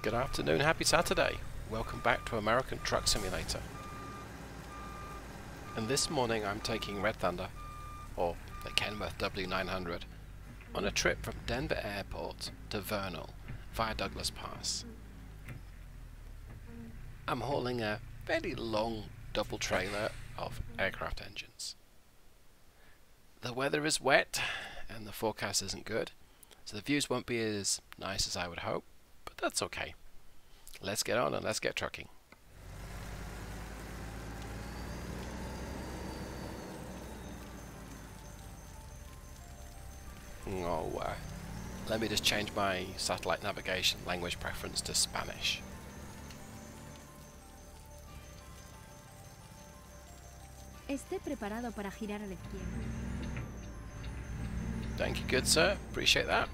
Good afternoon, happy Saturday. Welcome back to American Truck Simulator. And this morning I'm taking Red Thunder, or the Kenworth W900, on a trip from Denver Airport to Vernal via Douglas Pass. I'm hauling a fairly long double trailer of aircraft engines. The weather is wet and the forecast isn't good, so the views won't be as nice as I would hope, but that's okay. Let's get on and let's get trucking. Let me just change my satellite navigation language preference to Spanish. Esté preparado para girar a la izquierda. Thank you, good sir. Appreciate that.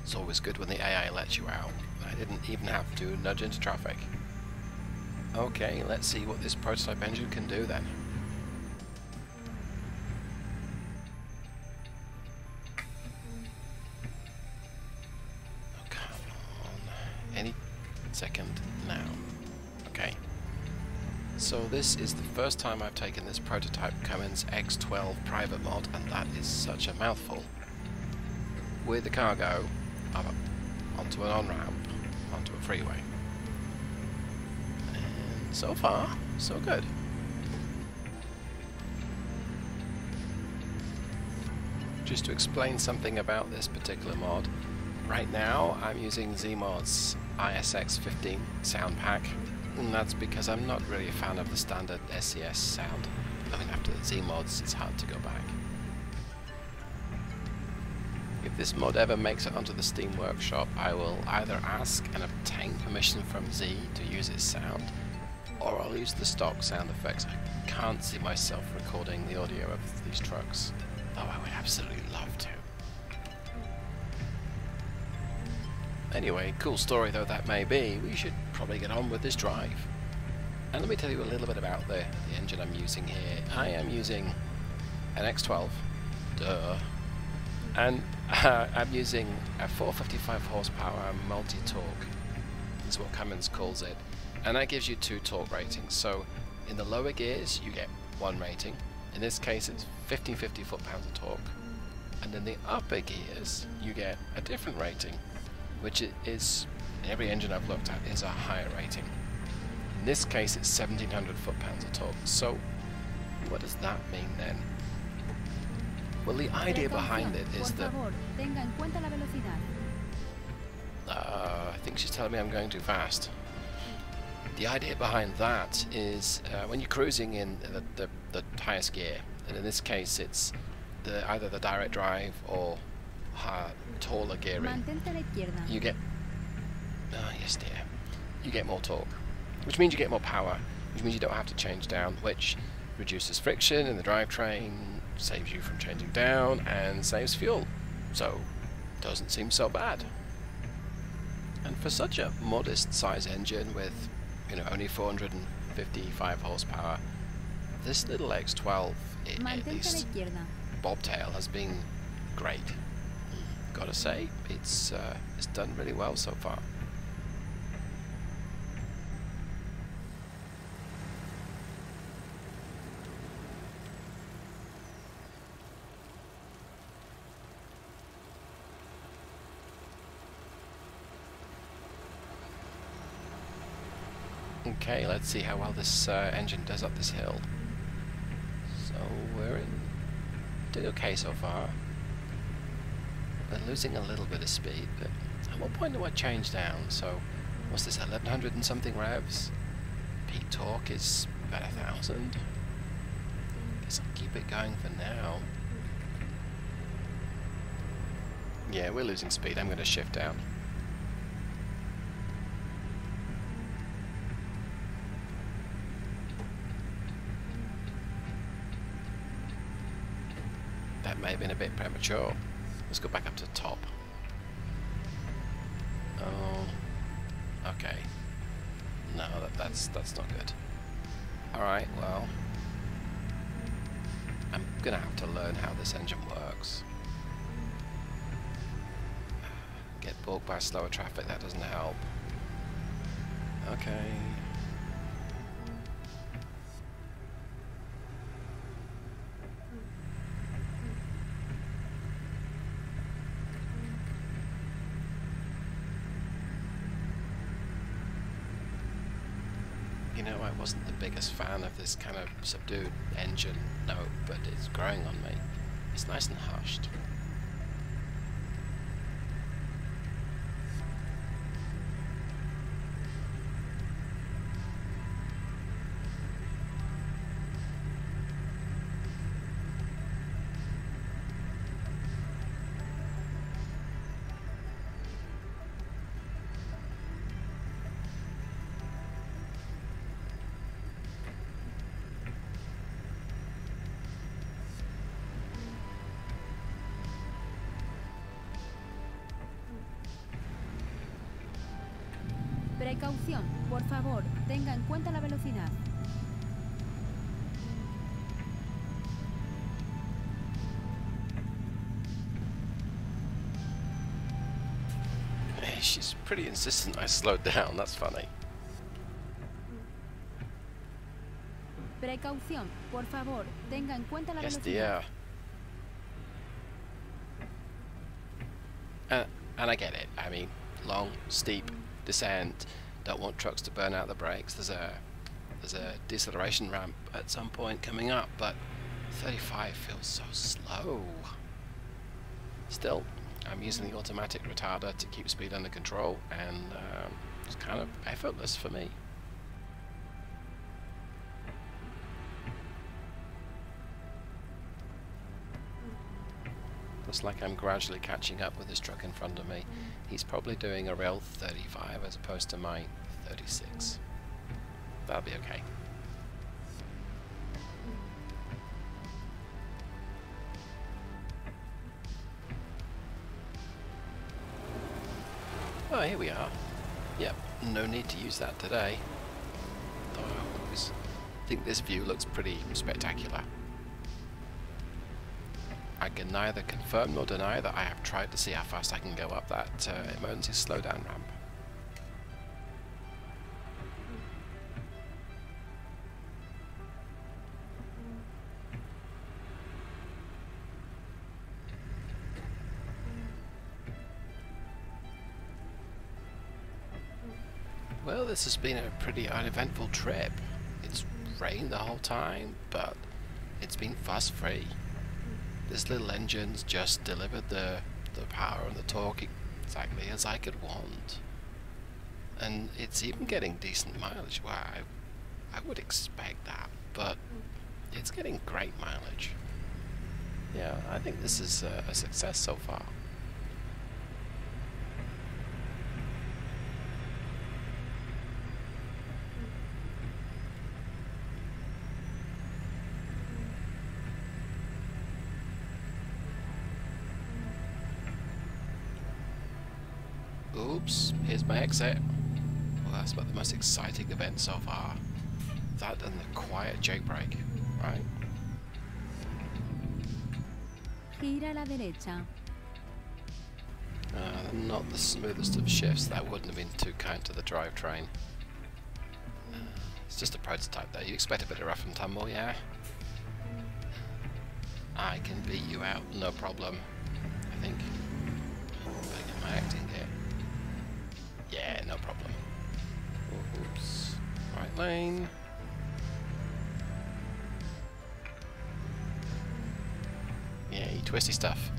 It's always good when the AI lets you out. I didn't even have to nudge into traffic. Okay, let's see what this prototype engine can do then. Oh, come on. Any second now. Okay. So this is the first time I've taken this prototype Cummins X12 private mod, and that is such a mouthful. With the cargo up onto an on-ramp, onto a freeway. And so far, so good. Just to explain something about this particular mod, right now I'm using Zeemods ISX15 sound pack, and that's because I'm not really a fan of the standard SCS sound. I mean, after the Zeemods, it's hard to go back. If this mod ever makes it onto the Steam Workshop, I will either ask and obtain permission from Z to use its sound, or I'll use the stock sound effects. I can't see myself recording the audio of these trucks, though I would absolutely love to. Anyway, cool story though that may be, we should probably get on with this drive. And let me tell you a little bit about the engine I'm using here. I am using an X12, duh, and I'm using a 455 horsepower multi-torque, is what Cummins calls it, and that gives you 2 torque ratings. So in the lower gears you get 1 rating, in this case it's 1550 foot-pounds of torque, and in the upper gears you get a different rating, which is, every engine I've looked at is a higher rating. In this case it's 1700 foot-pounds of torque. So what does that mean then? Well, the idea behind it is that I think she's telling me I'm going too fast. The idea behind that is when you're cruising in the highest gear, and in this case it's either the direct drive or taller gearing, you get yes dear, you get more torque, which means you get more power, which means you don't have to change down, which reduces friction in the drivetrain, saves you from changing down, and saves fuel. So doesn't seem so bad. And for such a modest size engine with, you know, only 455 horsepower, this little X12, at least bobtail, has been great. Gotta say, it's done really well so far. Okay, let's see how well this engine does up this hill. So we're doing okay so far. We're losing a little bit of speed, but at what point do I change down? So what's this, 1100 and something revs? Peak torque is about 1000. Guess I'll keep it going for now. Yeah, we're losing speed. I'm going to shift down. That may have been a bit premature. Let's go back up to the top. Oh, okay. No, that's not good. Alright, well, I'm gonna have to learn how this engine works. Get balked by slower traffic, that doesn't help. Okay. You know, I wasn't the biggest fan of this kind of subdued engine note, but it's growing on me. It's nice and hushed. Precaución, por favor, tenga en cuenta la velocidad. Hey, she's pretty insistent I slowed down, that's funny. Precaución, por favor, tenga en cuenta la Yes, velocidad. dear. And I get it. I mean, long, steep descent. Don't want trucks to burn out the brakes. There's a deceleration ramp at some point coming up, but 35 feels so slow. Still, I'm using the automatic retarder to keep speed under control, and it's kind of effortless for me. Looks like I'm gradually catching up with this truck in front of me. He's probably doing a real 35 as opposed to my 36. That'll be okay. Oh, here we are. Yep, no need to use that today. Though I always think this view looks pretty spectacular. I can neither confirm nor deny that I have tried to see how fast I can go up that emergency slowdown ramp. Well, this has been a pretty uneventful trip. It's rained the whole time, but it's been fuss-free. This little engine's just delivered the power and the torque exactly as I could want. And it's even getting decent mileage. Well, I would expect that, but it's getting great mileage. Yeah, I think this is a success so far. Oops, here's my exit. Well, that's about the most exciting event so far. That and the quiet jailbreak, right? Gira a la derecha. Not the smoothest of shifts. That wouldn't have been too kind to the drivetrain. It's just a prototype though. You expect a bit of rough and tumble, yeah? I can beat you out, no problem. I think. Am I acting here? Yeah, no problem. Oops. Right lane. Yay, twisty stuff.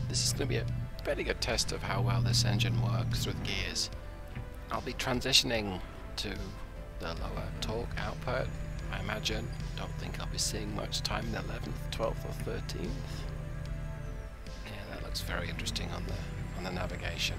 This is going to be a pretty good test of how well this engine works through the gears. I'll be transitioning to the lower torque output, I imagine. Don't think I'll be seeing much time in the 11th, 12th or 13th. Yeah, that looks very interesting on the navigation.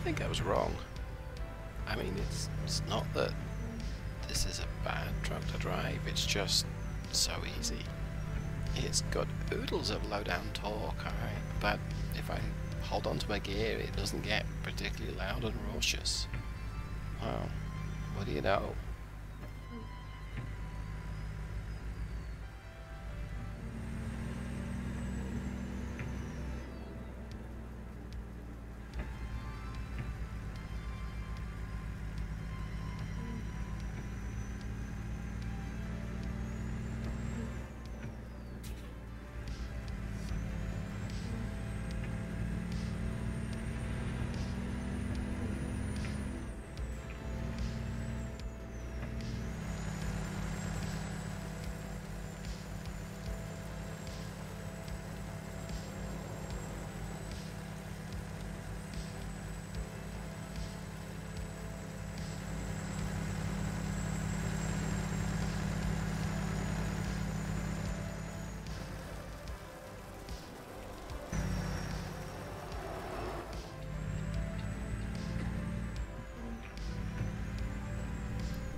think I was wrong. I mean, it's not that this is a bad truck to drive, it's just so easy. It's got oodles of low-down torque, alright, but if I hold on to my gear, it doesn't get particularly loud and raucous. Well, what do you know?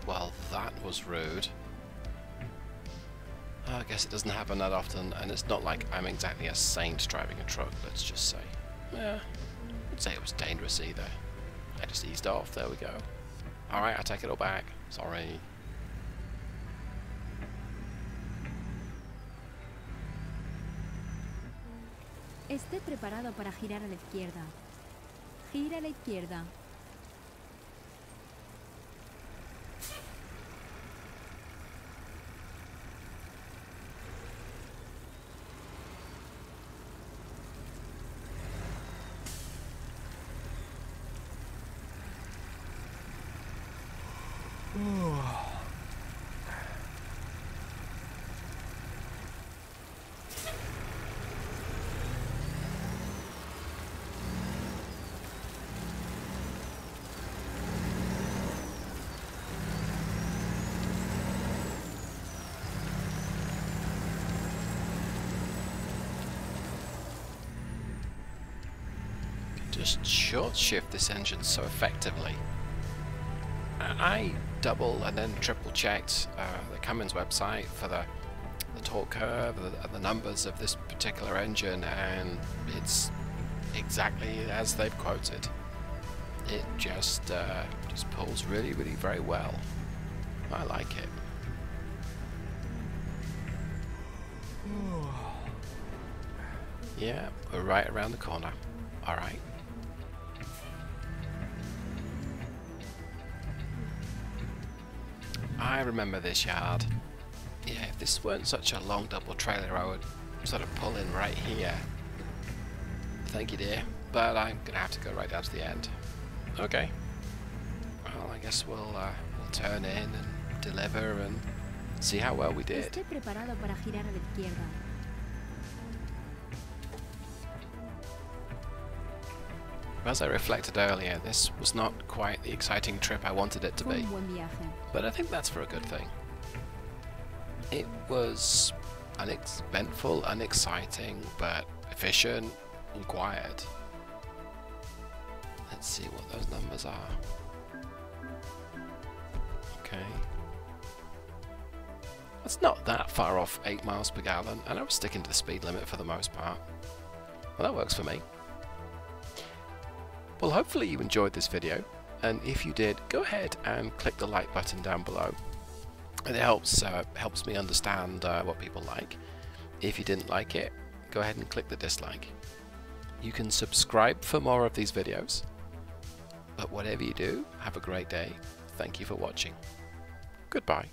Well, that was rude. I guess it doesn't happen that often, and it's not like I'm exactly a saint driving a truck, let's just say. Yeah, I wouldn't say it was dangerous either. I just eased off, there we go. Alright, I take it all back. Sorry. Esté preparado para girar a la izquierda. Gira a la izquierda. Just short shift this engine so effectively. I double and then triple checked the Cummins website for the torque curve, the numbers of this particular engine, and it's exactly as they've quoted. It just pulls really, really very well. I like it. Yeah, we're right around the corner. Alright. I remember this yard. Yeah, if this weren't such a long double trailer, I would sort of pull in right here. Thank you, dear. But I'm gonna have to go right down to the end. Okay. Well, I guess we'll turn in and deliver and see how well we did. Esté preparado para girar a la izquierda. As I reflected earlier, this was not quite the exciting trip I wanted it to be. But I think that's for a good thing. It was uneventful, unexciting, but efficient and quiet. Let's see what those numbers are. Okay. That's not that far off 8 miles per gallon, and I was sticking to the speed limit for the most part. Well, that works for me. Well, hopefully you enjoyed this video, and if you did, go ahead and click the like button down below. And it helps me understand what people like. If you didn't like it, go ahead and click the dislike. You can subscribe for more of these videos. But whatever you do, have a great day. Thank you for watching. Goodbye.